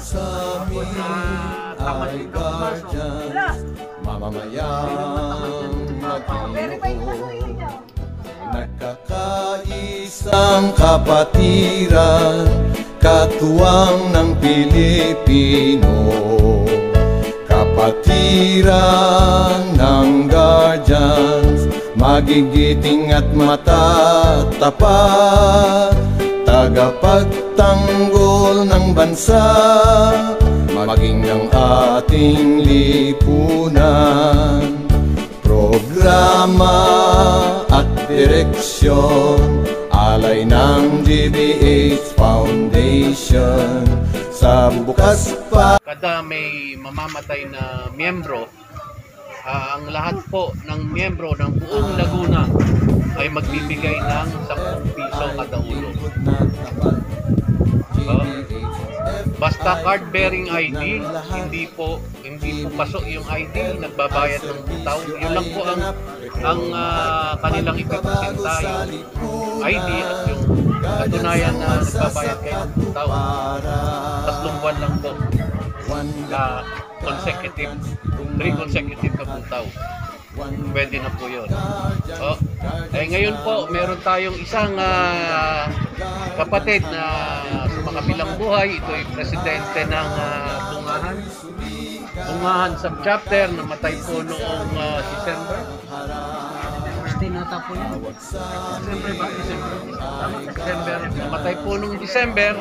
Sa amin ay guardian, mamamayang makinuon, nagkakaisang kapatiran, katuwang ng Pilipino, kapatiran ng guardians, magigiting at matatapat, tagapagtanggol ng bansa, maging ng ating lipunan. Programa at direksyon, alay ng DBH Foundation, sa bukas pa. Kada may mamamatay na miyembro, ang lahat po ng miyembro ng buong Laguna ay magbibigay ng 10 piso kada ulo. Basta card bearing ID, hindi po pasok yung ID, nagbabayad ng butaw. Yun lang po ang kanilang ipipresenta, yung ID at yung katunayan na nagbabayad kayo ng butaw. 3 buwan lang po consecutive, 3 consecutive na butaw. Pwede na po yun. Ngayon po, meron tayong isang kapatid na sumakabilang buhay. Ito ay presidente ng Bungahan Subchapter, namatay po noong December. Nata po yun. December ba? December. Namatay po noong December.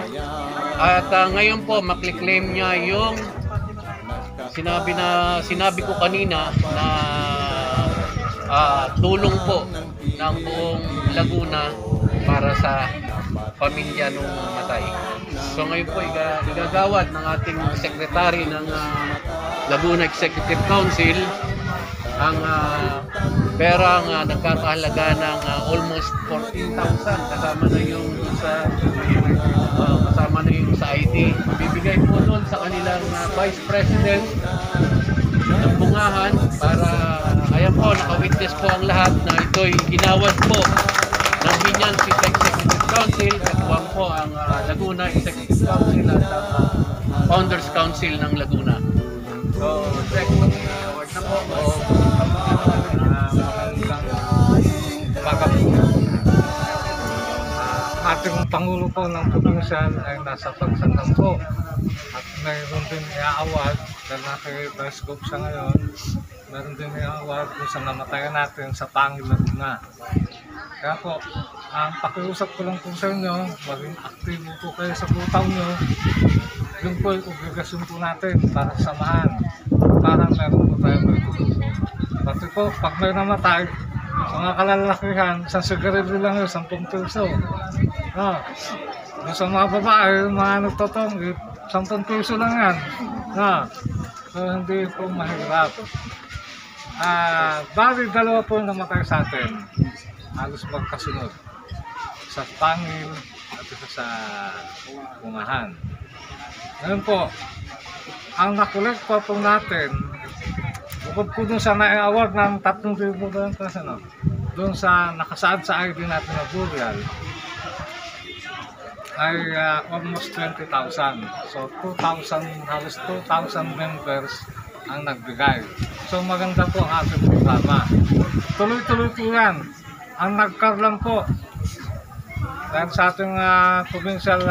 At ngayon po, makliklaim niya yung sinabi ko kanina na tulong po ng buong Laguna para sa pamilya nung matay. So ngayon po igagawad ng ating sekretary ng Laguna Executive Council ang perang nagkakahalaga ng almost 14,000, kasama na yung sa ID. Bibigay po doon sa kanilang Vice President ng Bungahan para, ayan po, naka-witness po ang lahat na ito'y ginawad po ng Binyan City Executive Council, katuwang po ang Laguna Executive Council at Founders Council ng Laguna. So, check po, award na po. Ating Pangulo po ng probinsya ay nasa pagsanggang po at mayroon din i-award dahil naka-vice gov siya ngayon, mayroon din i-award kung sa namatayan natin sa Pangil Laguna. Kaya po, ang pakiusap ko lang po sa inyo, maging aktibo po kayo sa butaw nyo. Yun po yung obligasyon po natin para samahan, para meron po tayo may tutulong. Pati po, pag may namatay, sa mga kalalakihan, isang sigarilyo lang yun, 10 piso. Sa mga babae, mga nagtotong, 10 piso lang yan. So, hindi po mahirap. Bali, 2 po namatay sa atin. Halos magkasunod. Sa Pangil at isa sa Bungahan. Ngayon po, ang nakulit po natin, bukod po dun sa na-award ng 3,000 doon sa nakasaad sa ID natin na burial, ay almost 20,000. So 2,000, halos 2,000 members ang nagbigay. So maganda po ang ating programa. Tuloy-tuloy po yan. Ang nag-car lang po dahil sa ating provincial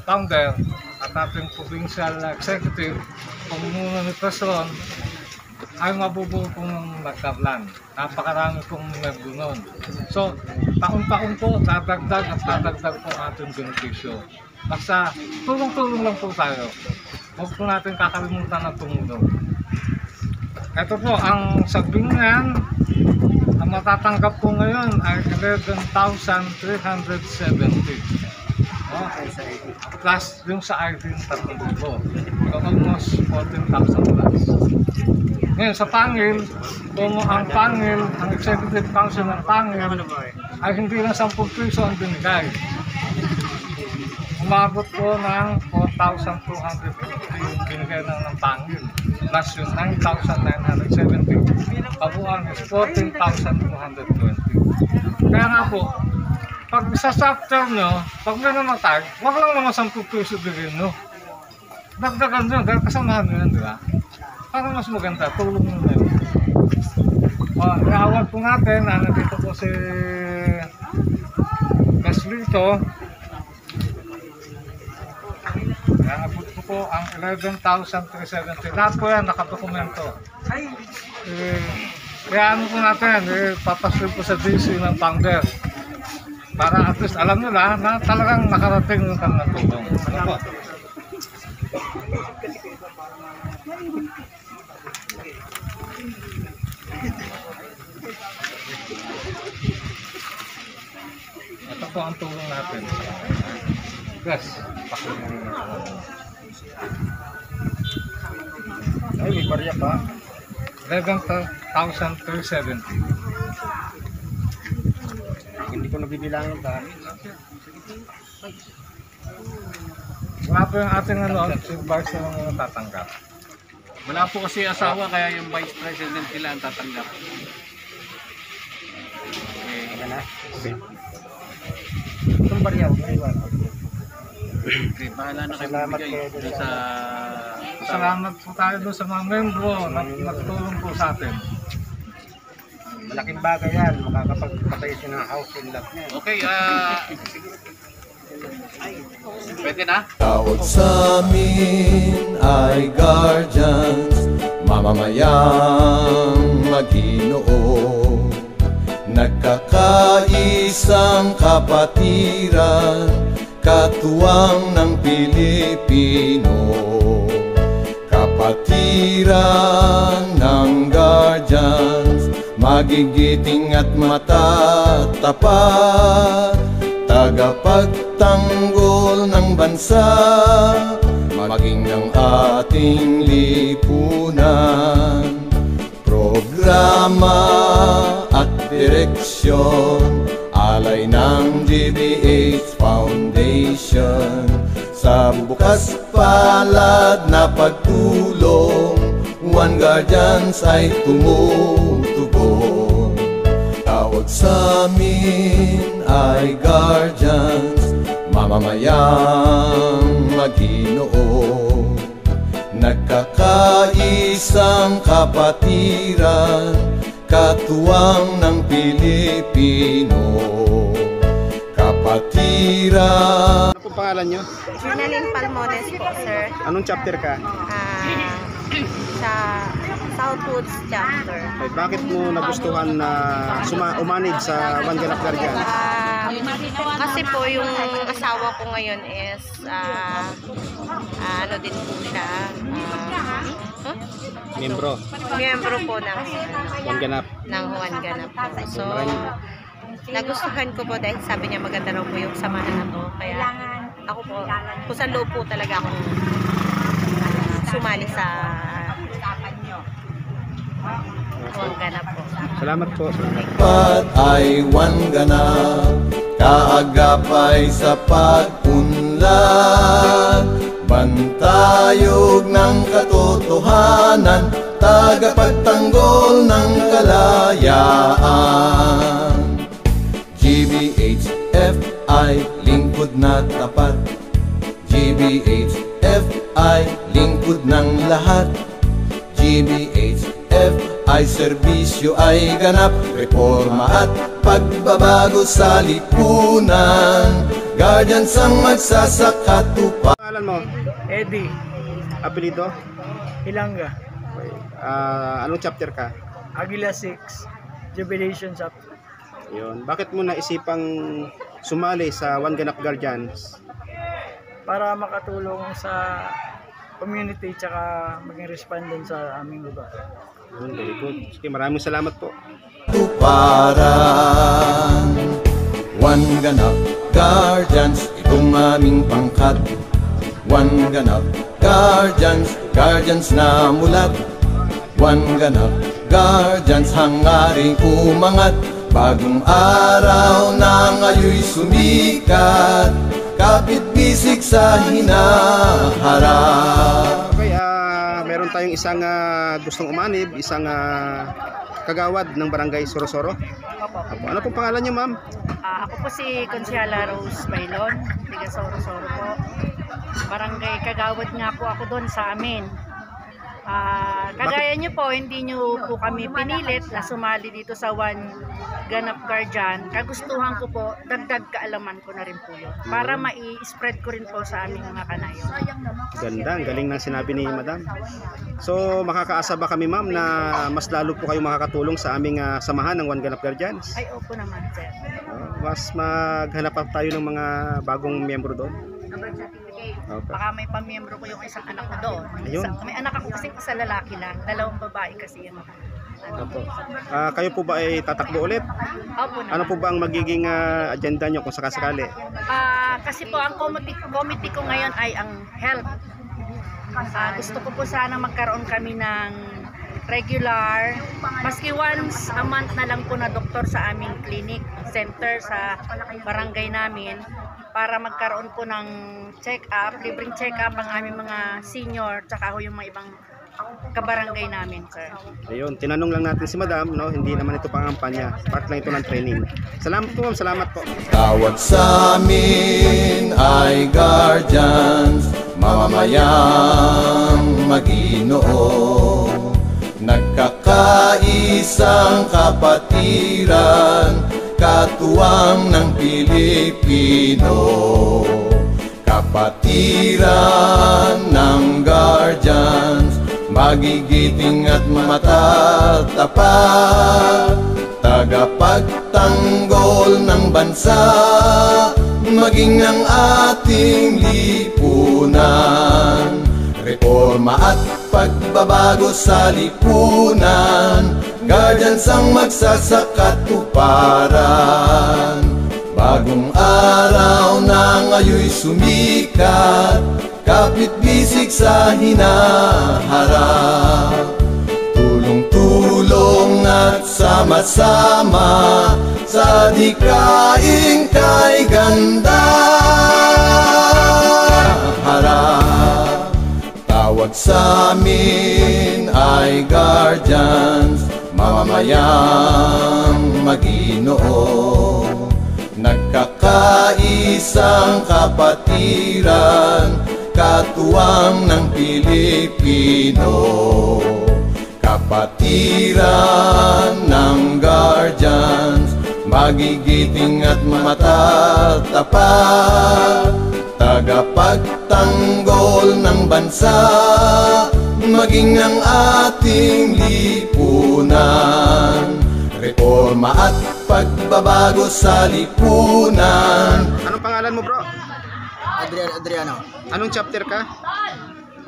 founder at ating provincial executive, pamumuno ni Presron, ay mabubuo pong nagkarlan. Napakarami pong nagbunon. So, taon-taon po, dadagdag at dadagdag po ating benepisyo. Basta, tulong-tulong lang po tayo. Huwag po natin kakalimutan na tumulong. Ito po, ang sagbingan, ang matatanggap po ngayon ay 11,370. Plus yung sa ID ng 3,000. So, almost 14,000 plus. Ngayon, sa Pangil, kung ang Pangil, ang Executive Council ng Pangil, ay hindi lang 10 piso ang binigay. umabot po ng 4,250 yung binigay ng pangil. Plus yung 9,970. Kabuuan is 14,220. Kaya nga po, pag sa chapter nyo, pag may namatay, wag lang naman 10 piso bigyan nyo. Dagdagan nyo, dahil kasamahan nyo yan, di ba? Para mas maganda, tulong nyo na yun. Iawag po natin, nandito po si Caslito. Naabot ko po ang 11,370. Lahat po yan, nakadokumento. Kaya ano po natin, papasil po sa DC ng founder. Para at least alam nila na talagang nakarating yung kanilang tulong. Ano po? Ito po ang tulong natin. Yes. Ay, may barya pa. 11,370. Hindi ko nabibilangin pa. Wala po yung ating si Vice na mga tatanggap. Wala po kasi asawa, kaya yung vice president nila ang tatanggap. Ano na? Okay. Itong barya, Okay, bahala na kayo magbigay doon sa... Salamat po tayo doon sa mga membro na nagtulong po sa atin. Malaking bagay yan. Makakapagpatay siya ng house and lot niya. Okay, pwede na? Tawag sa amin ay guardians, mamamayang Maginoo, nagkakaisang kapatiran, katuwang ng Pilipino. Kapatiran ng guardians, magigiting at matatapat, tagapagtanggol ng bansa, maging ng ating lipunan. Programa at direksyon, alay ng DBH Foundation, sa bukas palad na pagtulong, One Guardians ay tumutugon. Tawag sa amin ay guardians, mamamayang Maginoo, nagkakaisang kapatiran, katuwang ng Pilipino. Kapatiran. Ano po pangalan nyo? Journaling Palmones po, sir. Anong chapter ka? Sa Southwoods chapter. Ay, bakit mo nagustuhan na umanid sa One Ganap Guardian? Kasi po yung asawa ko ngayon is ano din po siya, Membro. miyembro po ng One Ganap. Juan Ganap po. So, nagustuhan ko po dahil sabi niya maganda raw po yung samahan na to. Kaya ako po, kusang loob po talaga akong sumali sa Juan Ganap po. Salamat po. Pat ay One Ganap, kaagapay sa pag-unlad, bantayog ng katotohanan, tagapagtanggol ng kalayaan. GBHFI, lingkod na tapat. GBHFI, lingkod ng lahat. GBHFI, serbisyo ay ganap, reforma at pagbabago sa lipunan. Guardians ang magsasakatupa. Pangalan mo? Eddie Apelido? Hilanga, Anong chapter ka? Aguila 6, Jubilation Chapter. Yun. Bakit mo naisipang sumali sa One Ganap Guardians? Para makatulong sa community tsaka maging respondent sa aming lugar. Yun, very good. Sige, maraming salamat po. Tuparan, One Ganap Guardians, itong aming pangkat. One Ganap Guardians, guardians na mulat. One Ganap Guardians, hangaring umangat. Bagong araw na ngayoy sumikat, kapit-bisig sa hinaharap. Okay, meron tayong isang gustong umanib, isang kagawad ng Barangay Sorosoro. Opo. Ano pong pangalan niyo, ma'am? Ako po si Consiala Rose Bailon, tiga Sorosoro po. Barangay kagawad nga po ako doon sa amin. Kagaya niyo po, hindi niyo po kami pinilit na sumali dito sa One Ganap Guardian. Kagustuhan ko po, dagdag kaalaman ko na rin po yun. Para mai-spread ko rin po sa aming mga kanayon. Ganda, ang galing ng sinabi ni Madam. So, makakaasa ba kami, ma'am, na mas lalo po kayo makakatulong sa aming samahan ng One Ganap Guardians? Ay, opo naman, sir. Mas maghanap pa tayo ng mga bagong miyembro doon. Okay. Baka may pamiyembro ko yung isang anak ko doon. Ayun. May anak ako kasi isa lalaki lang, 2 babae kasi yung Opo. Kayo po ba ay tatakbo ulit? Opo naman. Ano po ba ang magiging agenda nyo kung sakasakali? Kasi po ang committee ko ngayon ay ang health. Gusto ko po sana magkaroon kami ng regular, maski once a month na lang po na doktor sa aming clinic center sa barangay namin para magkaroon po ng check-up, libreng check-up ang aming mga senior tsaka yung mga ibang kabarangay namin, sir. Ayun, tinanong lang natin si Madam, no? Hindi naman ito pangampanya, part lang ito ng training. Salamat po, ma'am, salamat po. Tawag sa amin ay guardians, mamamayang Maginoo, nagkakaisang kapatiran, katuwang ng Pilipino, kapatiran ng guardians, magigiting at matatapat, tagapagtanggol ng bansa, maging ang ating lipunan, reforma at pagbabago sa lipunan, guardians ang magsasakatuparan. Bagong araw na ngayoy sumikat, kapit-bisig sa hinaharap, tulong-tulong at sama-sama sa dikaing kay ganda. Harap, tawag sa amin ay guardians, mamamayang Maginoo, nagkakaisang kapatiran, katuwang ng Pilipino, kapatiran ng guardians, magigiting at matatapat, tagapagtanggol ng bansa, maging ang ating lipunan, reforma at pagbabago sa lipunan. Anong pangalan mo, bro? Adriano. Anong chapter ka?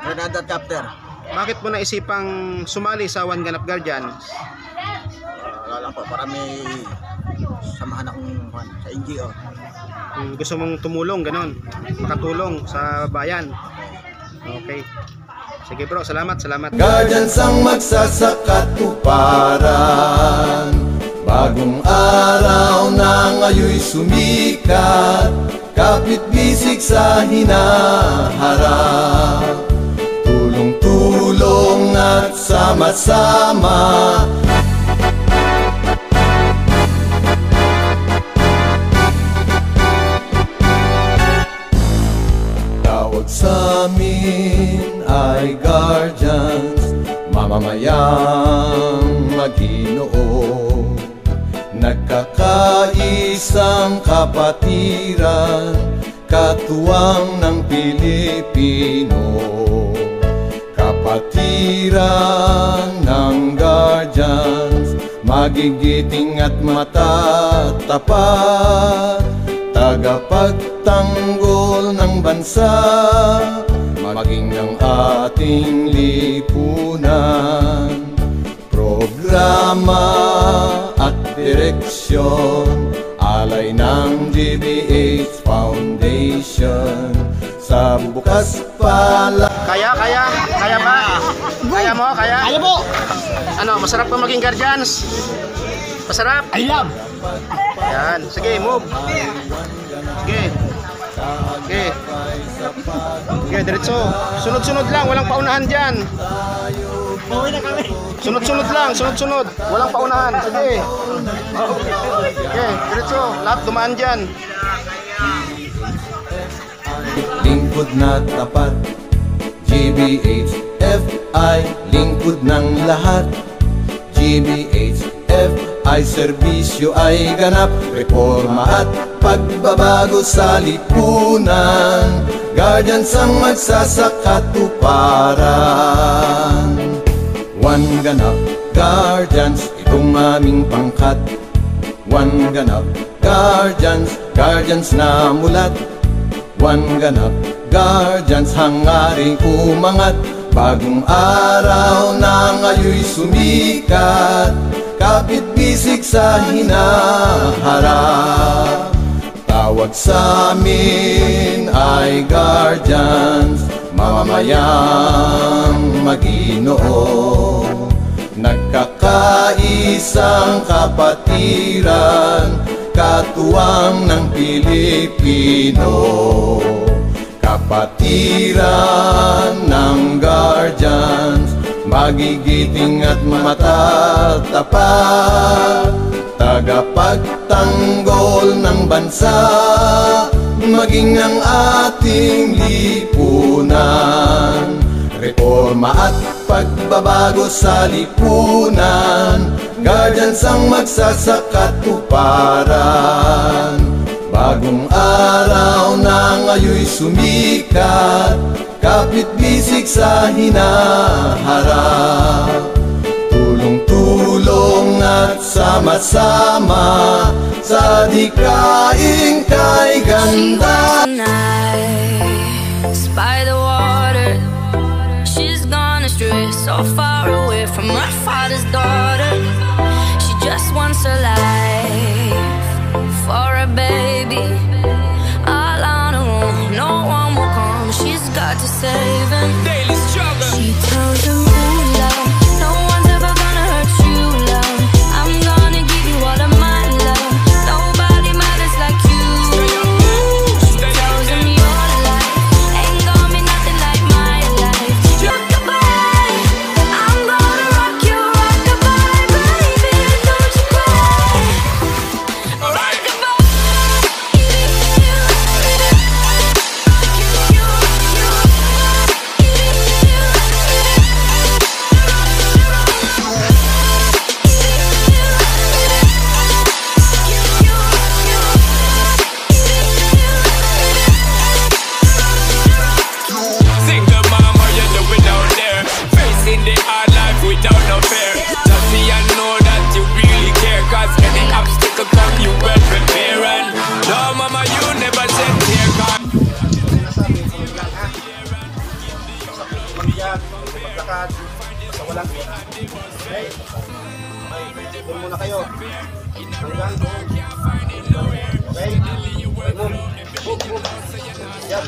Granada chapter. Bakit mo naisipang sumali sa One Ganap Guardians? Alala ko, para may samahan akong sa NGO. Gusto mong tumulong, ganon, makatulong sa bayan. Okay. Sige bro, salamat. Guardians ang magsasakatuparan, bagong araw na ngayoy sumikat, kapit-bisig sa hinaharap, tulong-tulong at sama-sama. Tawag sa amin ay guardians, mamamayang Maginoo, nagkakaisang kapatiran, katuwang ng Pilipino, kapatiran ng guardians, magigiting at matatapat, tagapagtanggol ng bansa, maging ang ating lipunan, programa at direksyon, alay ng DBH Foundation, sa bukas pala. Kaya ba? Kaya mo? Kaya po. Ano, masarap ba maging guardians? Masarap? I love. Yan, sige, move. Sige. Okay. Okay, diretso. Sunod-sunod lang, walang paunahan dyan. Sunod-sunod lang, sunod-sunod. Walang paunahan. Sige. Okay, diretso. Lahat dumaan dyan. Lingkod na tapat, GBHFI, lingkod ng lahat. GBHFI, serbisyo ay ganap, reforma at pagbabago sa lipunan. Guardians ang magsasakatuparan. One ganap, Guardians, itong aming pangkat. One ganap, Guardians, Guardians na mulat. One ganap, Guardians, hangaring umangat. Bagong araw na ngayo'y sumikat, kapit bisig sa hinaharap. Tawag sa amin ay Guardians, mamamayang mag-Ginoo. Nagkakaisang kapatiran, katuwang ng Pilipino. Kapatiran ng Guardians, magigiting at matatapat. Tagapagtanggol ng bansa, maging ang ating lipunan. Reforma at pagbabago sa lipunan, Guardians ang magsasakatuparan. Bagong araw na ngayo'y sumikat, kapit bisig sa hinaharap. Tulong-tulong at sama-sama sa dikaing kay ganda. By the water, she's gone astray, so far away from her father's daughter. She just wants a life for a baby, all on her own, no one will come. She's got to save him. Daily struggle. She tells him, ooh, love, no one's ever gonna hurt you, love. I'm gonna give you all of my love. Nobody matters like you. She tells him your life ain't gonna be nothing like my life. Rock-a-bye, I'm gonna rock you, rock-a-bye, baby, don't you cry. Single mom, how you doing out there? Facing the hard life without no fear. Just see I know that you really care, cause any obstacle come you well prepare. And no mama, you never said tear, cause Maglakad, basta walang okay. Doon muna kayo. Hanggang doon. Okay? Move. Jab.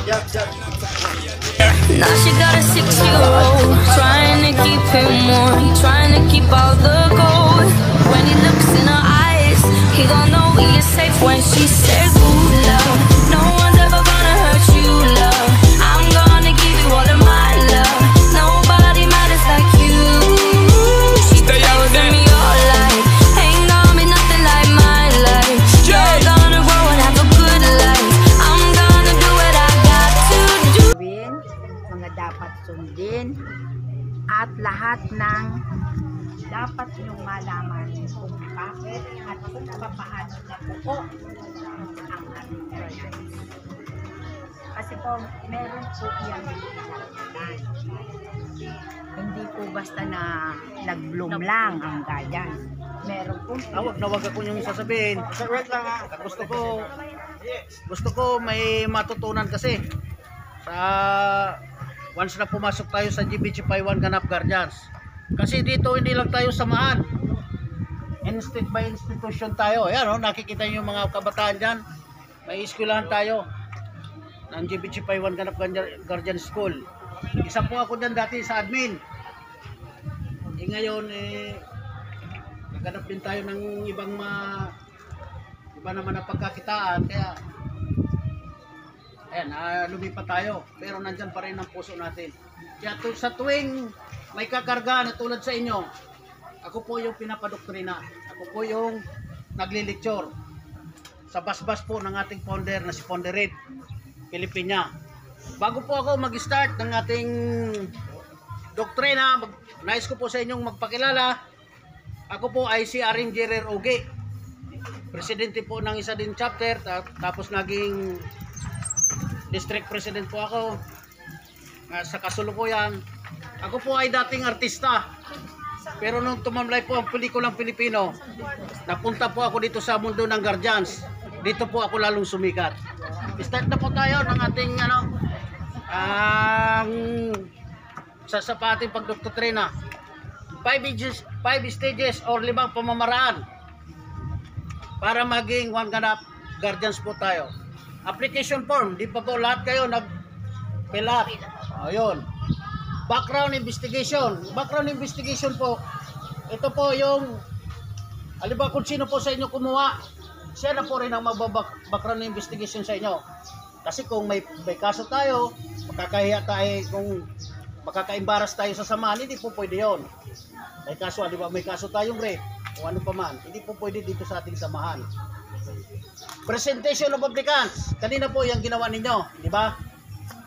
Now she got a 6-year-old, trying to keep him warm, trying to keep all the gold. When he looks in her eyes, he gon' know he is safe when she says, ooh, love, no one's ever gonna hurt you, love. I'm gonna give you all of my love. Nobody matters like you. She tells him your life ain't gonna be nothing like my life. You're gonna grow and have a good life. I'm gonna do what I got to do. Mga dapat sundin at lahat ng dapat niyong malaman kung bakit at kung paano nabuo ang ating Guardians. Kasi po, meron po yan hindi po basta na nag-bloom lang ang Guardians. Meron po. Wag ako yung sasabihin. Wait lang ha. Gusto ko may matutunan kasi. Once na pumasok tayo sa GBHFI One Ganap Guardians. Kasi dito hindi lang tayo samahan. Instit by institution tayo. Ayan, nakikita niyo yung mga kabataan dyan. May eskwelahan tayo ng GBHFI One Ganap Guardian School. Isa po ako dyan dati sa admin. Ngayon naghanap din tayo ng iba naman na pagkakitaan, kaya Ayan, lumipat tayo. Pero nandyan pa rin ang puso natin. Kaya sa tuwing may kakarga na tulad sa inyo, ako po yung pinapadoktrina. Ako po yung naglilecture sa basbas po ng ating founder na si Founder Red Pilipina. Bago po ako mag-start ng ating doktrina, nais ko po sa inyong magpakilala. Ako po ay si Aring Jerer Oge, presidente po ng isa din chapter, tapos naging district president po ako sa kasalukuyan. Ako po ay dating artista, pero nung tumamlay po ang pelikulang Pilipino, napunta po ako dito sa mundo ng Guardians. Dito po ako lalong sumikat. Start na po tayo ng ating sa ating pagdoktrina. 5 stages or 5 pamamaraan para maging one ganap Guardians po tayo. Application form, di pa po lahat kayo nag-fill up. Ayun. Background investigation. Background investigation po, ito po yung, halimbawa kung sino po sa inyo kumuha, siya na po rin ang mag-background investigation sa inyo. Kasi kung may kaso tayo, makakahiya tayo, kung makaka-embarrass tayo sa samahan, hindi po pwede yun. May kaso, di ba? May kaso tayong rape, o ano pa man, hindi po pwede dito sa ating samahan. Presentation of applicants. Kanina po yung ginawa ninyo, di ba?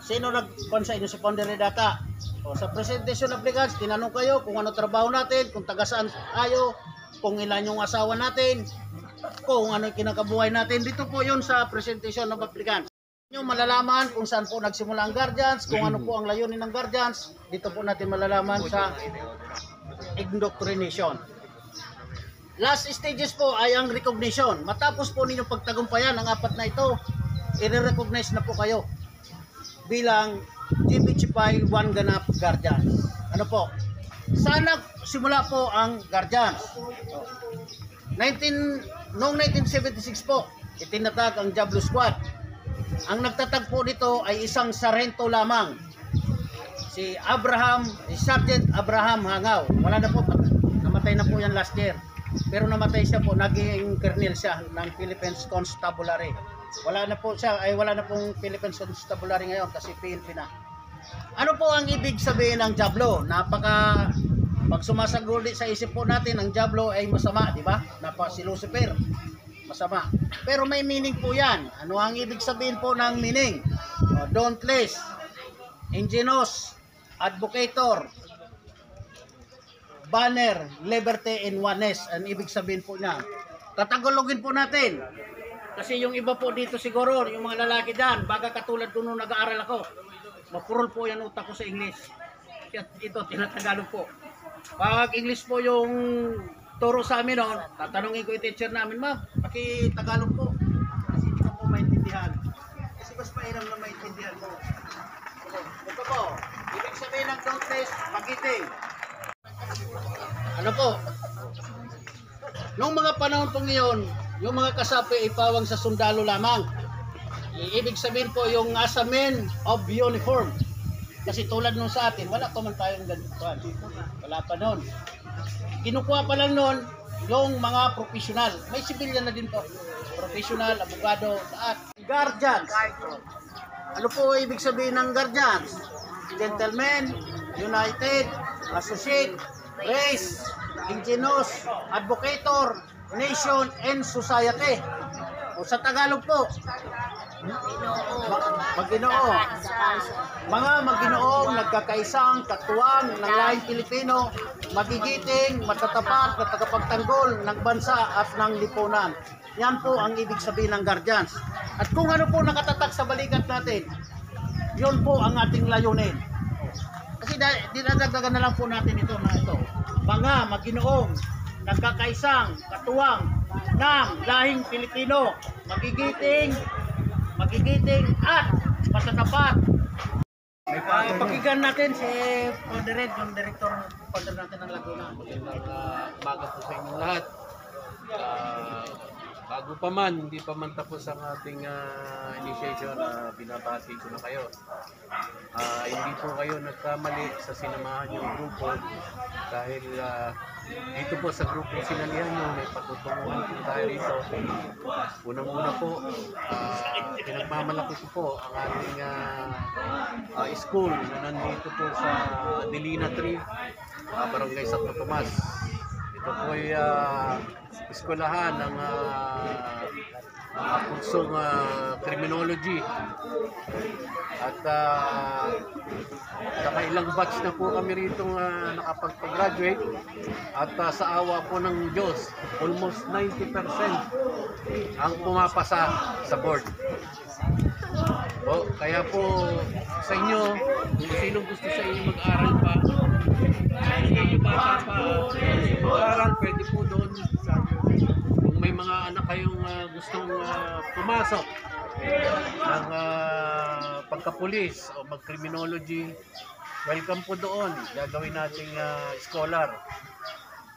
Sino nag-con sa inyo si Founder Red Data? O sa presentation of applicants, tinanong kayo kung ano trabaho natin, kung taga saan tayo, kung ilan yung asawa natin, kung ano yung kinakabuhay natin. Dito po yun sa presentation of applicants. Yung malalaman kung saan po nagsimula ang Guardians, kung ano po ang layunin ng Guardians, dito po natin malalaman sa indoctrination. Last stages po ay ang recognition. Matapos po ninyong pagtagumpayan ang 4 na ito, i-recognize na po kayo bilang GBGPI One Ganap Guardians. Ano po? Saan nagsimula po ang Guardians? Noong 1976 po, itinatag ang Diablo Squad. Ang nagtatag po dito ay isang sarento lamang. Si Sergeant Abraham Hangaw. Wala na po, namatay na po yan last year. Pero namatay siya po, naging colonel siya ng Philippines Constabulary. Wala na pong Philippines Constabulary ngayon kasi PNP na. Ano po ang ibig sabihin ng Diablo? Pag sumasaguli sa isip po natin, ang Diablo ay masama, di ba? Si Lucifer, masama. Pero may meaning po yan. Ano ang ibig sabihin po ng meaning? Dauntless, ingenious, advocator, banner, liberty and oneness. Ang ibig sabihin po niya. Tatagologin po natin. Kasi yung iba po dito siguro, yung mga lalaki dyan, baga katulad ko nung nag-aaral ako, mapurol po yan utak ko sa English. Ito, tinatagalog po. Pag English po yung turo sa amin noon, tatanungin ko yung teacher namin, ma'am, paki-Tagalog po. Kasi hindi ko po maintindihan. Kasi mas mahirap na maintindihan mo. Ito po, ibig sabihin ng dauntless, magiting. Ano po? Noong mga panahon po ngayon, yung mga kasapi ay pawang sa sundalo lamang. Ibig sabihin po yung nasa men of uniform. Kasi tulad nung sa atin, wala pa man tayong ganito. Wala pa nun. Kinukuha pa lang nun yung mga professional. May civilian na din po. Professional, abogado, lahat. Guardians. Ano po ibig sabihin ng guardians? Gentlemen, united, associate, race, ingenious, advocator, nation, and society. O sa Tagalog po, Maginoo. Mga maginoong nagkakaisang katuwang ng lahing Pilipino, magigiting, matatapat na tagapagtanggol ng bansa at ng lipunan. Yan po ang ibig sabihin ng Guardians. At kung ano po nakatatak sa balikat natin, yun po ang ating layunin. Kasi dinadagdagan na lang po natin ito na ito. Mga maginoong nagkakaisang katuwang ng lahing Pilipino, magigiting at matatapat. Pakinggan natin si Founder Red, yung founder natin ng Laguna. Umaga po sa inyong lahat. Bago pa man, hindi pa man tapos ang ating initiation, binabati ko na kayo. Hindi po kayo nagkamali sa sinamahan yung grupo dahil dito po sa grupo sinalihan nyo, may patutunguhan po tayo rito. Unang-una po, pinagmamalaki ko po ang ating school na nandito po sa Adelina 3, Barangay Santo Tomas. Ito po ay eskwelahan ng kursong criminology at nakailang batch na po kami rito nakapag-graduate at sa awa po ng Diyos almost 90% ang pumapasa sa board. Kaya po sa inyo, kung sinong gusto sa inyo mag-aral pa, hindi bata pa mag-aral, pwede po doon. Kung may mga anak kayong gustong pumasok ng pagkapulis o mag-criminology, welcome po doon. Gagawin nating scholar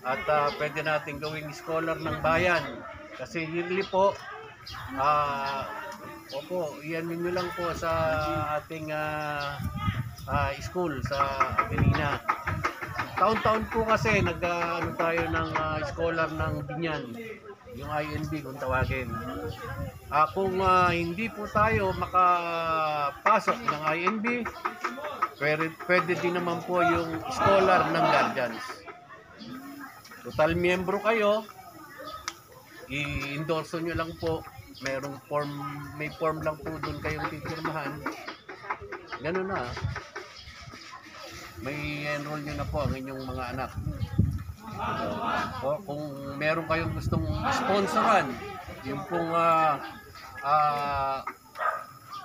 at pwede natin gawing scholar ng bayan kasi yearly po iyan ninyo lang po sa ating school sa Adelina. Taon-taon po kasi nag-ano tayo ng scholar ng Binyan, yung INB kung tawagin. Kung hindi po tayo makapasok ng INB, pwede din naman po yung scholar ng guardians. Total miyembro kayo, i-endorso nyo lang po. Merong form, may form lang po doon kayong pipirmahan. Ganun na. May enroll nyo na po ang inyong mga anak. Kung meron kayong gustong sponsoran, yung pong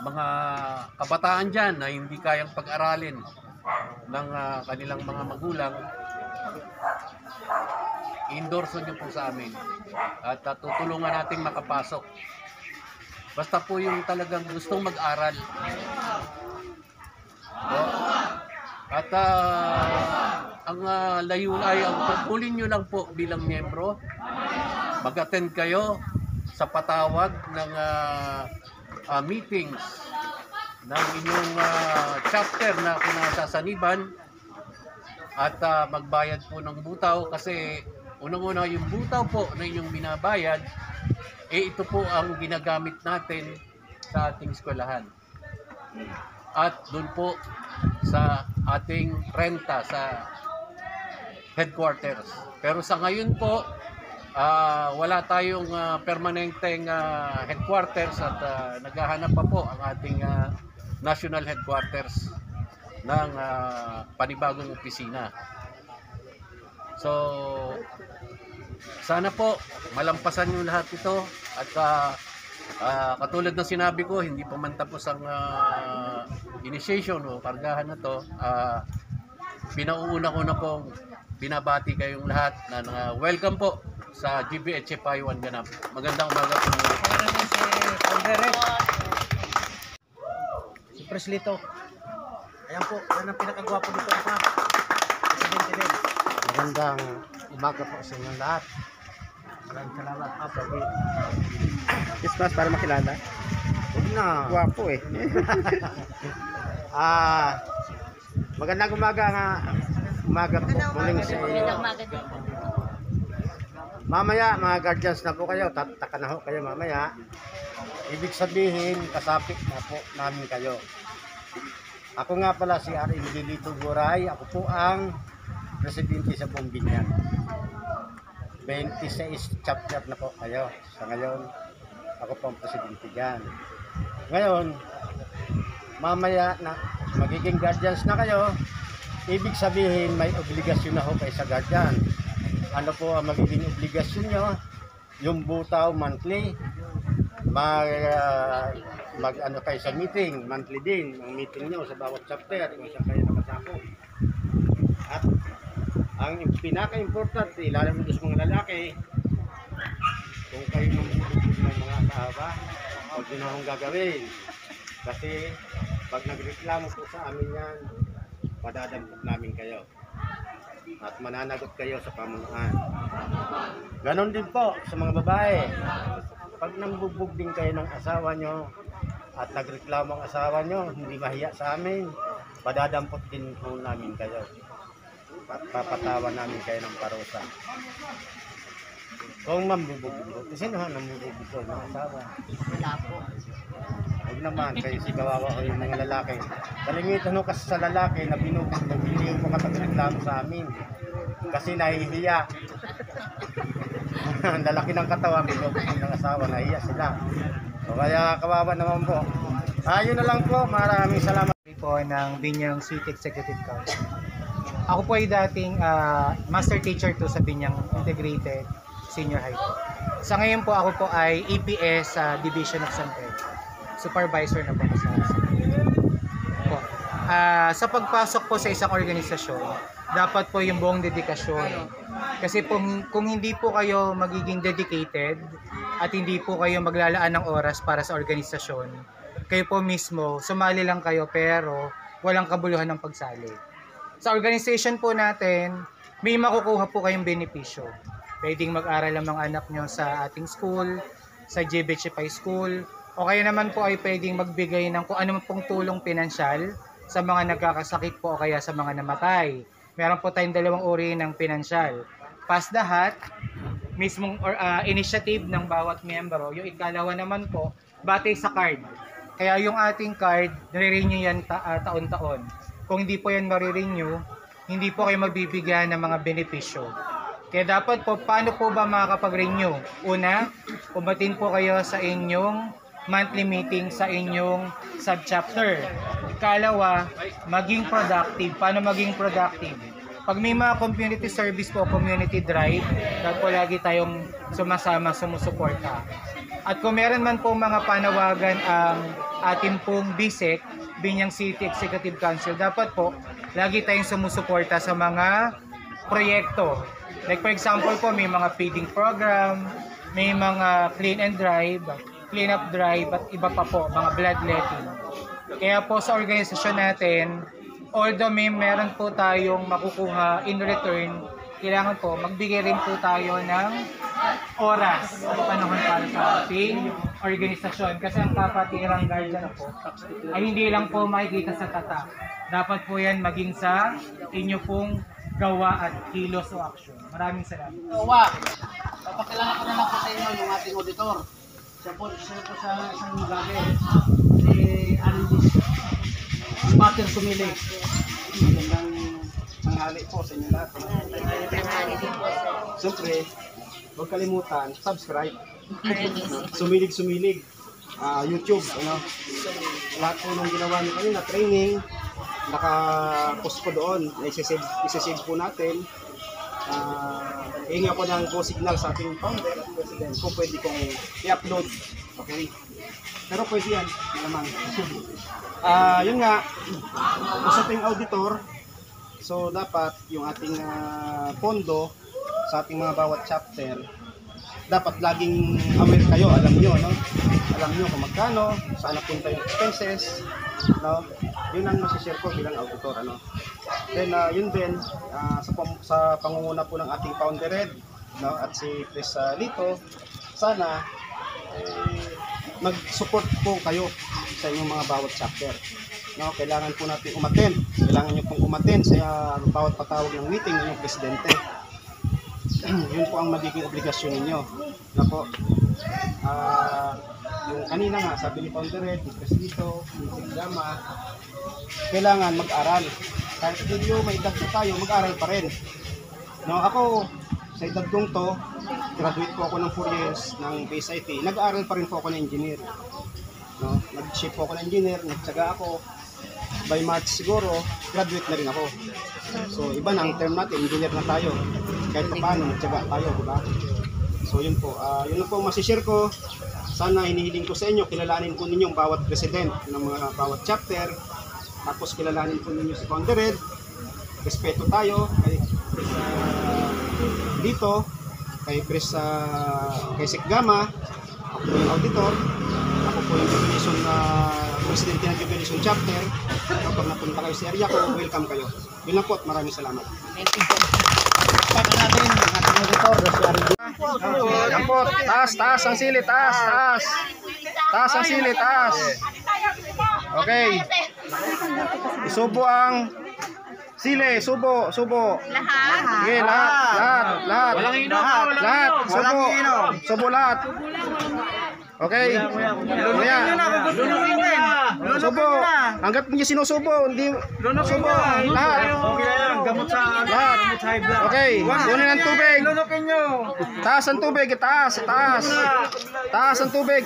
mga kabataan dyan na hindi kayang pag-aralin ng kanilang mga magulang, i-endorso nyo po sa amin at tutulungan natin makapasok. Basta po yung talagang gustong mag-aral. At ang layunin ay ang pagpulin nyo lang po bilang miyembro, mag-attend kayo sa patawag ng meetings ng inyong chapter na kinasasaniban at magbayad po ng butaw kasi unang-una yung butaw po na inyong binabayad, ito po ang ginagamit natin sa ating eskwelahan. At doon po sa ating renta sa headquarters. Pero sa ngayon po, wala tayong permanenteng headquarters at naghahanap pa po ang ating national headquarters ng panibagong opisina. So, sana po malampasan nyo lahat ito at katulad ng sinabi ko, hindi pa man tapos ang initiation o kargahan na to, pinauuna ko na pong binabati kayong lahat na welcome po sa GBHFI One Ganap. Magandang umaga po. Si Preslito. Ayan po, yan ang pinakagwapo dito sa Presidente din. Magandang umaga po sa inyong lahat. Maraming salamat po. Christmas para makilala. Huwag na. Guwapo eh. Magandang umaga nga. Umaga po. Muling sa iyo. Mamaya, mga guardians na po kayo. Tataka na ho kayo mamaya. Ibig sabihin, kasapit na po namin kayo. Ako nga pala si R.M. Dilito Guray. Ako po ang presidente sa buong Binyan. 26 chapter na po kayo. Sa ngayon, ako po ang presidente dyan. Ngayon, mamaya na magiging guardians na kayo, ibig sabihin may obligasyon na ho kayo sa guardian. Ano po ang magiging obligasyon nyo? Yung butaw monthly, mag-ano kayo sa meeting, monthly din, ang meeting nyo sa bawat chapter, kung saan kayo nakasako. At ang pinaka-importante, lalo mo sa mga lalaki, kung kayo mamulog ng mga asawa, huwag nyo na akong gagawin. Kasi pag nagreklamo po sa amin yan, madadampot namin kayo. At mananagot kayo sa pamunuan. Ganon din po sa mga babae. pag nambugbog din kayo ng asawa nyo at nagreklamo ang asawa nyo, hindi mahiya sa amin, padadampot din po namin kayo. At papatawan namin kayo ng parusa. Kung mambubugbog, kasi naman nambubugbog ng asawa. Wala po. Huwag naman, kayo si kawawa ko yung mga lalaki. Kalimitan nyo kasi sa lalaki na binubugbog, hindi yung makapagreklamo sa amin. Kasi nahihiya. Ang lalaki ng katawan, binubugbog ng asawa, nahihiya sila. So, kaya kawawa naman po. Yun na lang po, maraming salamat po ng Binyang City Executive Council. Ako po ay dating master teacher to sa Binyang Integrated Senior High po. Sa ngayon po ako po ay EPS sa Division of San Pedro. Supervisor na po ako sa po. Sa pagpasok po sa isang organisasyon, dapat po yung buong dedikasyon. Kasi po, kung hindi po kayo magiging dedicated at hindi po kayo maglalaan ng oras para sa organisasyon, kayo po mismo, sumali lang kayo pero walang kabuluhan ng pagsali. Sa organization po natin, may makukuha po kayong benepisyo. Pwedeng mag-aral ang mga anak nyo sa ating school, sa GBC High School, o kaya naman po ay pwedeng magbigay ng kung ano pong tulong pinansyal sa mga nagkakasakit po o kaya sa mga namatay. Meron po tayong dalawang uri ng pinansyal. Pass the Hat, mismong initiative ng bawat miyembro. Yung ikalawa naman po, batay sa card. Kaya yung ating card, nare-renew yan taon-taon. Kung hindi po yan marirenew, hindi po kayo magbibigyan ng mga benepisyo. Kaya dapat po, paano po ba makakapag-renew? Una, pumatin po kayo sa inyong monthly meeting sa inyong subchapter. Ikalawa, maging productive. Paano maging productive? Pag may mga community service po, community drive, dapat po lagi tayong sumasama, sumusuporta. At kung meron man po mga panawagan ang ating pong BISEC, Binyang City Executive Council, dapat po lagi tayong sumusuporta sa mga proyekto. Like for example po, may mga feeding program, may mga clean up drive, at iba pa po, mga bloodletting. Kaya po sa organisasyon natin, although meron po tayong makukuha in return, kailangan po magbigay rin po tayo ng oras at panahon para sa ating organisasyon. Kasi ang kapatirang guardian po ay hindi lang po makikita sa tatak. Dapat po yan maging sa inyo pong gawa at kilos o action. Maraming salamat. Papakilala ko na lang po sa inyo yung ating auditor. Siya po sa isang gabi. Si Andis Mater Sumili. Magandang tanghali po sa inyo lahat. Siyempre, huwag kalimutan, subscribe. Sumilig. YouTube, lahat po nung ginawa niyo kanina, training, naka-post po doon, isasave po natin. Hingi ako ng go signal sa ating founder at president kung pwede kong i-upload. Okay? Pero pwede yan, naman. Yun nga, usaping auditor, so dapat yung ating pondo sa ating mga bawat chapter, dapat laging aware kayo, alam nyo, no? Alam nyo kung magkano, saan napunta yung expenses, no? Yun ang masishare ko bilang auditor, ano? Then, yun din, sa pangunguna po ng ating founder Red, no? At si Chris Lito, sana, mag-support po kayo sa inyong mga bawat chapter. No? Kailangan po natin umattend. Kailangan nyo pong umattend sa bawat patawag ng meeting ng inyong presidente. Yun po ang magiging obligasyon ninyo. Na po, yung kanina nga, sabi ni Founder Red, ni Presidito, ni Gama, kailangan mag-aral. Kahit hindi may edad po tayo, mag-aral pa rin. No, ako, sa edad kong to, graduate po ako ng 4 years ng PSIT. Nag-aaral pa rin po ako ng engineer. No, nag-ship po ako ng engineer, nagtsaga ako. By March siguro, graduate na rin ako. So, iba na ang term natin, engineer na tayo. Kahit pa paano, nagtsaga tayo, diba? So, yun po. Yun po masishare ko. Sana hinihiling ko sa inyo, kilalanin po ninyo ang bawat president ng mga bawat chapter. Tapos kilalanin po ninyo si Founder Red. Respeto tayo kay dito, kay Sek Gama. Ako po yung auditor. Ako po yung jubilation presidente ng jubilation chapter. Kapag napunta kayo sa area ko, welcome kayo. Yun lang po at maraming salamat. Thank you. Pagka natin, ating auditor, si Arjo. Dampot, taas ang sili, taas. Taas ang sili, taas. Okay. Isubo ang sili, subo. Lahat. Sige, lahat. Walang inom. Lahat. Subo lahat. Okay. Subo. Hanggat niya sinusubo, hindi subo. Lahat. Gamot sa Lahat. Okay. Kunin ang tubig. Lunukin nyo. Taas ang tubig, taas. Taas ang tubig.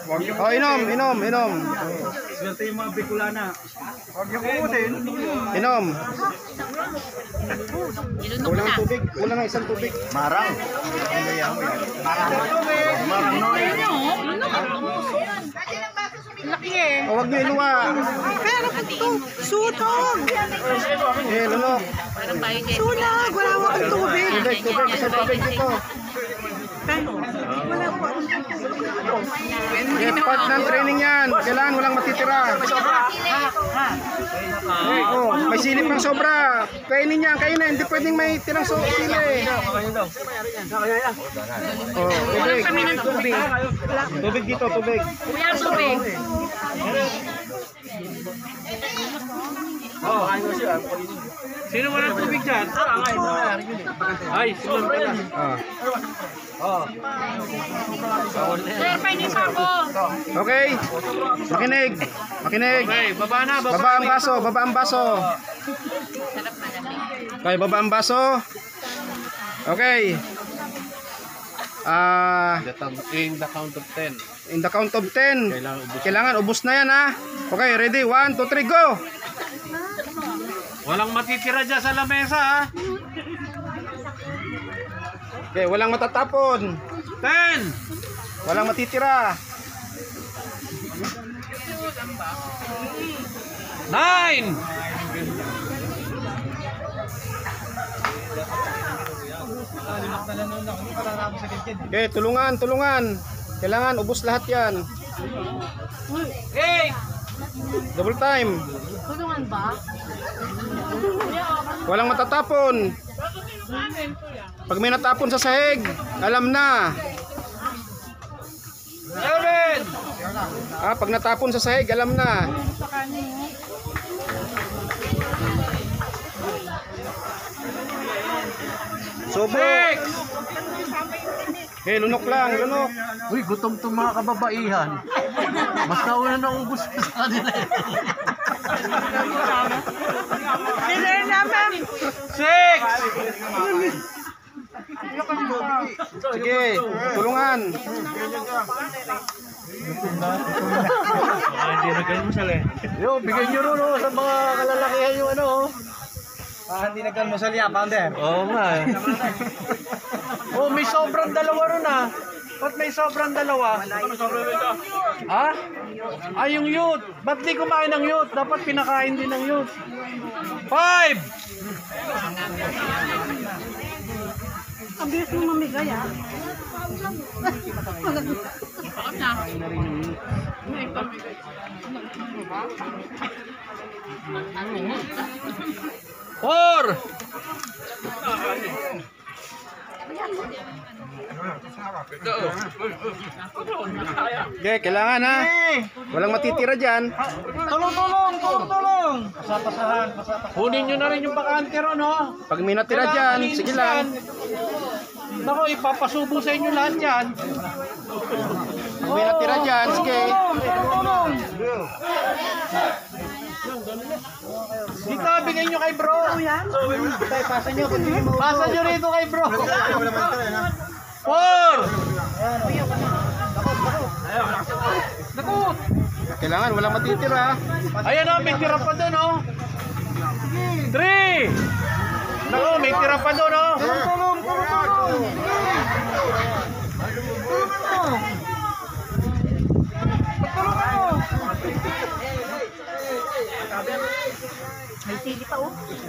Oh, inom. Swerte yung mga Bicolana. Huwag nyo kumutin. Inom. Nilunok Kulang na. ang tubig. Kulang ang isang tubig. Marang. Marang noy. Laki eh. Huwag niyo iluwa. Pero ito, sutog. Lunok. Parang bayo kayo. Sunog, wala mo ang tubig. Tubig. Isang tubig dito. Wala po ang Part ng training yan. Kailangan walang matitira. Oh, may silip ng sobra. Kainin niya, hindi pwedeng may tirang sili. Oh, tubig. Kami ng tubig. Tubig dito, tubig. Kuya, tubig. Sino walang tubig dyan? Ay, sino pala? Sir, painis ako. Okay. Makinig. Okay, baba na. Baba ang baso. Okay, baba ang baso. Okay. In the count of 10. In the count of 10. Kailangan ubos na yan, ha. Okay, ready? 1, 2, 3, go. Walang matitira dyan sa lamesa, ha? Okay, walang matatapon. 10! Walang matitira. 9! Okay, tulungan. Kailangan ubos lahat yan. 8! Double time. Tulungan ba? Walang matatapon. Pag may natapon sa sahig, alam na. 7! Pag natapon sa sahig, alam na. Subo. 6! Okay, lunok lang. Uy, gutom itong mga kababaihan. Mas nauna na ubus ko sa kanila. Dinner naman. 6! Sige, tulungan. Hindi na ganun sal eh. Yo, bigyan nyo rin sa mga kalalakihan yung ano. Hindi na ganun sal ya, founder. Oo nga eh. Oh, may sobrang dalawa ron ah. Ba't may sobrang dalawa? Ha? Yung youth. Ba't di kumain ng youth? Dapat pinakain din ng youth. 5! Ang bilis mo mamigay, ha? Four! Okay, kailangan, ha. Walang matitira dyan. Tulong! Kunin nyo na rin yung bakante ron, no? Pag may natira dyan, sige lang. Nako, ipapasubo sa inyo lahat yan. Pag may natira dyan, sige. Dito, bigay nyo kay bro. Pasa nyo rito kay bro. 4! Kailangan, walang matitira. Ayan o, may tira pa doon o. 3! Nako, may tira pa doon o.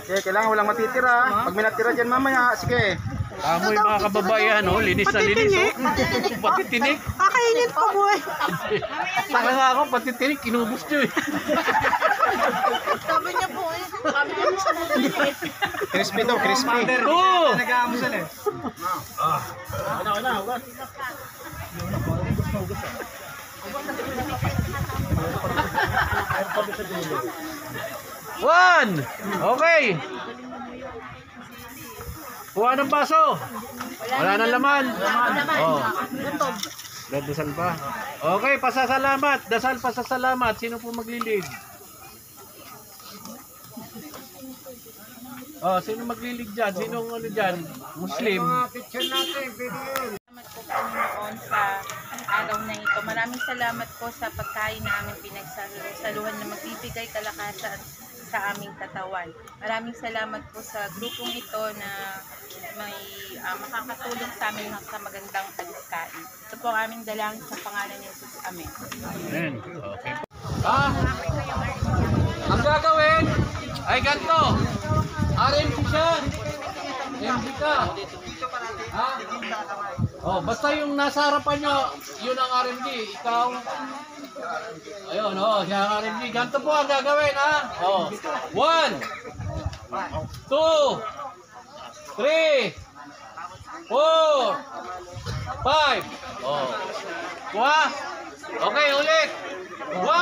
Okay, kailangan walang matitira. Pag may natira dyan mamaya, sige. Amoy mga kababaihan o, linis na linis o. Pati tinik. Kakainin pa, boy. Saka nga ako, pati tinik, kinubos nyo eh. Sabi niya po eh. Sabi niya po. Crispy to, crispy. Oo! Nag-aamusan eh. One! Okay! Kuha ng baso. Wala nang laman. Oh. Dasal pa. Okay, pasasalamat. Dasal pasasalamat. Sino po maglilid? Oh, sino maglilid dyan? Sino ano dyan? Muslim? Salamat po Panginoon sa araw na ito. Maraming salamat po sa pagkain na aming pinagsaluhan na magbibigay kalakasan sa aming katawan. Maraming salamat po sa grupong ito na may makakatulong sa amin sa magandang pagkain. Ito po ang aming dalangin sa pangalan ni Jesus. Amen. Amen. Okay. Ang gagawin ay ganito. RMG siya. MG ka. Ha? Oh, basta yung nasa harapan nyo, yun ang RMG. Ikaw. Ayun, oh, siya ang RMG. Ganito po ang gagawin, ha? Oh. 1, 2, 3, 4, 5. Oh. Kuha. Okay, ulit. 1, 2,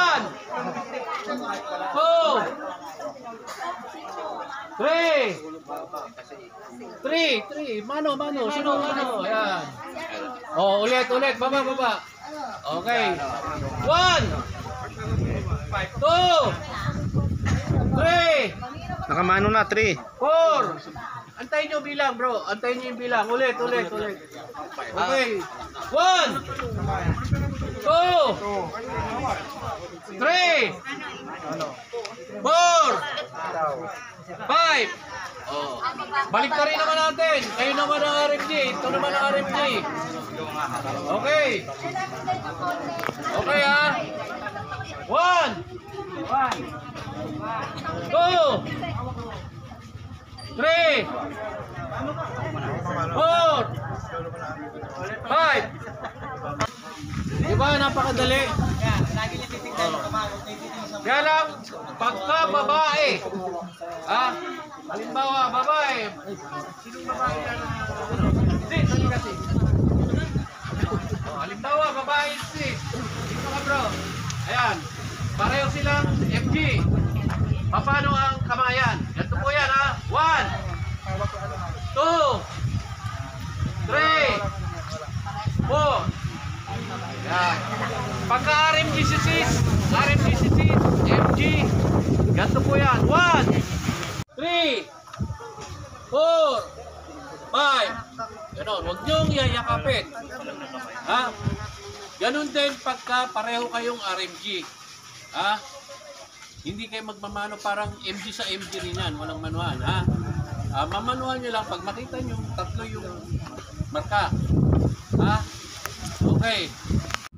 3. Mano. Sino mano? Ayan. Oh, ulit. Baba. Okay. 1, 2, 3. Nakamano na, 3. 4. Antayin nyo bilang, bro. Antayin nyo yung bilang. Ulit. Okay. 1, 2, 3, 4, 5. Oh. Balik ka rin naman natin. Kayo naman ang RMG. Ito naman ang RMG. Okay. Okay, ha? 1, 2, 3, 4, 5. Diba, napakadali. Kaya lang, pagka babae, halimbawa, babae, sinong babae yan? Hindi, kasi. Halimbawa, babae, sino ka bro? Ayan, pareho silang FG. Paano ang kamayan? Ganito po yan, ha? 1, 2, 3, 4. Yan. Pagka RMG sis, MG, ganito po yan. 1, 3, 4, 5. Ganon, huwag niyong yayakapin. Ha? Ganon din pagka pareho kayong RMG. Ha? Hindi kayo magmamano, parang MG sa MG rin yan, walang manuhan. Ha? Mamanuhan nyo lang pag makita nyo tatlo yung marka. Ha? Okay.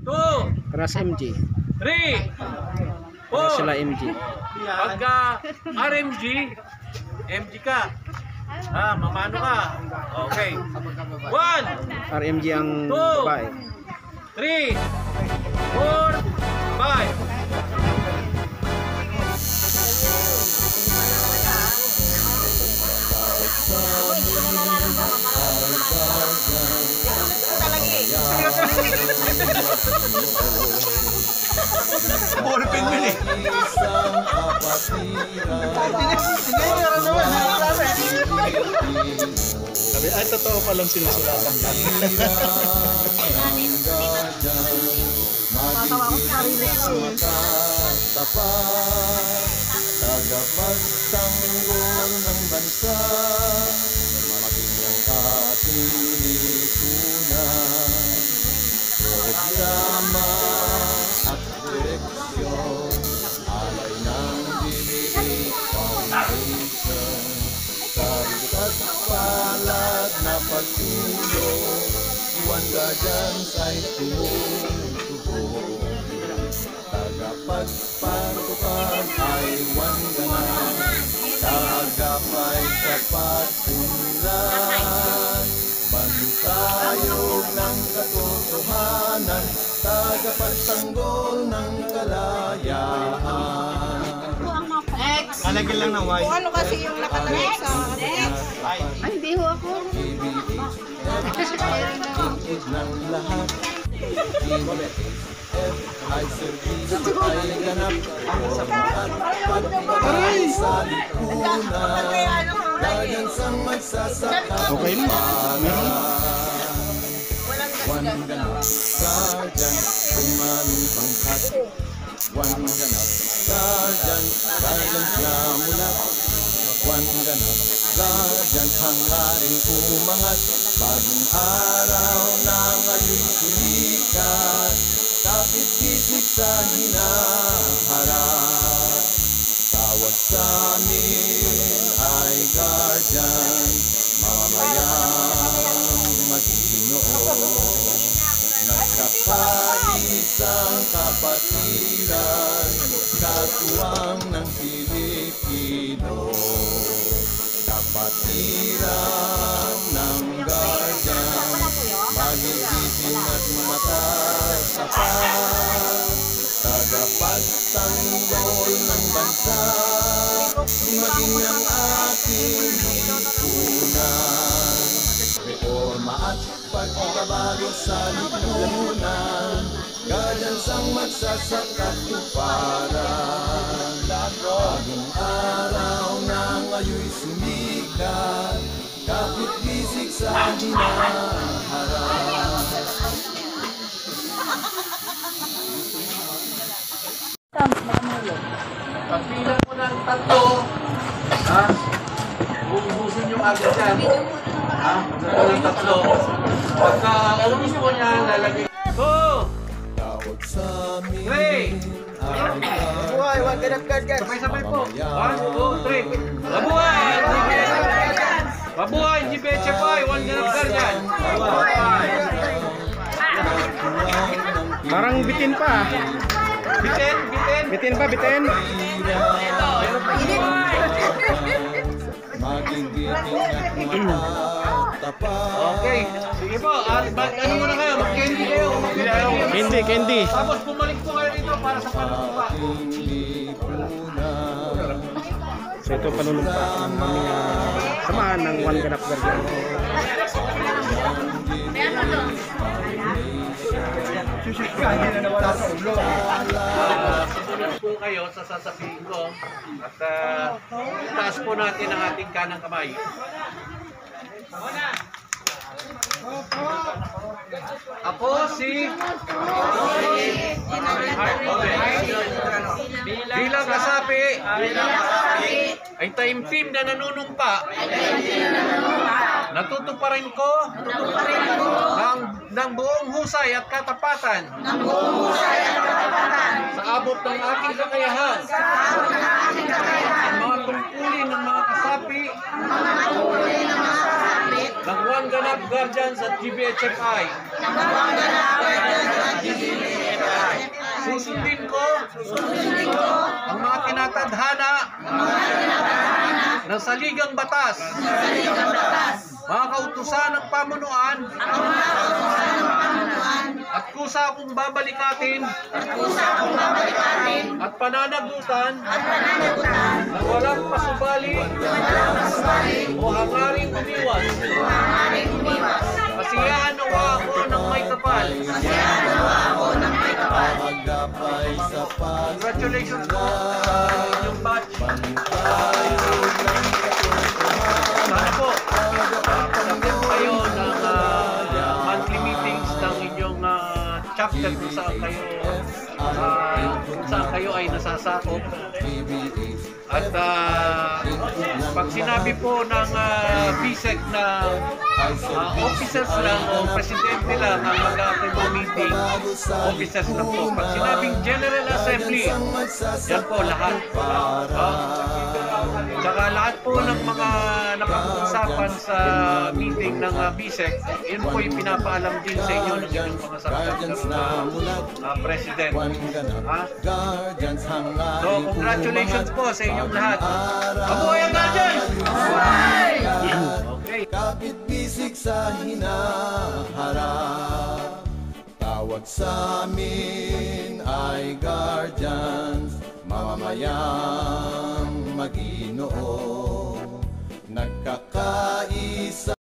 2, Paras MG. 3, 4. Sila MG. Pagka RMG, MG ka. Mamano ka. Okay. 1, RMG ang 2, babae. 3, 4, 5. Ballpen yun eh. Sabi, ay, totoo palang sinusulatan. Matawa ko sa sarili ko. Tagapagtanggol ng bansa, maging ang ating lipunan. Programa at direksyon, alay ng DBE Foundation. Sarikat palad na pagtulong, One Guardians ay tumutubong. Tagapagpatupad ay One Ganan, tagapay sa patunlan. Bantayog ng katotohanan, tagapagtanggol ng kalayaan. Alagyan lang ng white. Kung ano kasi yung nakalagay sa... Ay, hindi ho ako. Tungkod ng lahat ay serbisyo ay ganap at pagpapalay sa lipunan Dagan sang magsasaka Okay lang. One ganap Guardian Umaming pangkat One ganap Guardian Guardians na mulat One ganap Guardians hangaring umangat Bagong araw na ngayon sumikat Kapit-kisik sa hinaharap Tawag sa amin ay guardian Mamamayang maginoon Nagkakaisang kapatiran Katuwang ng Pilipino Kapatiran ng guardian Magigising at matatapat Tagapagtanggol ng bansa Maging ang ating lipunan Reforma at pagbabago sa lipunan Guardians ang magsasakatuparan Bagong araw na ngayon sumikat Kapit-bisig sa hinaharap Pagbilang mo ng tatlo, ha? Ubusin nyo agad yan. Ha? Pagbilang ng tatlo. Pagka ubus mo niya, lalagay. Go! Tawag sa amin 3! Buhay, one ganap guardians. Sabay-sabay po. 1, 2, 3. Mabuhay! Mabuhay! GBHFI! One ganap guardian! Parang bitin pa. Bitin! Bitin! Bitin pa, bitin. Okay. Sige po. Ano muna kayo? Mag-candy kayo. Candy, candy. Tapos bumalik po kayo dito para sa panunumpa. So ito panunumpa ng aming samahan ng One Ganap Guardian. Susunod po kayo sa sasabihin ko at taas po natin ang ating kanang kamay. Ako si bilang kasapi ay taimtim na nanunumpa. Natutuparin ko ng buong husay at katapatan sa abot ng aking kakayahan ang mga tungkulin ng mga kasapi ng One Ganap Guardians at GBHFI. Susundin ko ang mga tinatadhana ng saligang batas, mga kautusan ng pamunuan at kusa akong babalikatin at pananagutan na walang pasubali o hangaring umiwas. Masiyaan nawa ako ng may kapal. Congratulations po sa inyong batch. Sana po, pagkakit kayo ng monthly meetings ng inyong chapter kung saan kayo ay nasasakop. At pag sinabi po ng BSEC na officers lang o presidente lang ang mag-attend ng meeting, officers lang po. Pag sinabing General Assembly, yan po lahat. Tsaka lahat po ng mga napag-uusapan sa meeting ng BSEC, yun po yung pinapaalam din sa inyo ng inyong mga subchapter na president. So, congratulations po sa inyong lahat. Mabuhay ang Guardians! Okay. Kapit-bisig sa hinaharap Tawag sa amin ay guardians Mamamayang Ama Ginoo, nagkakaisa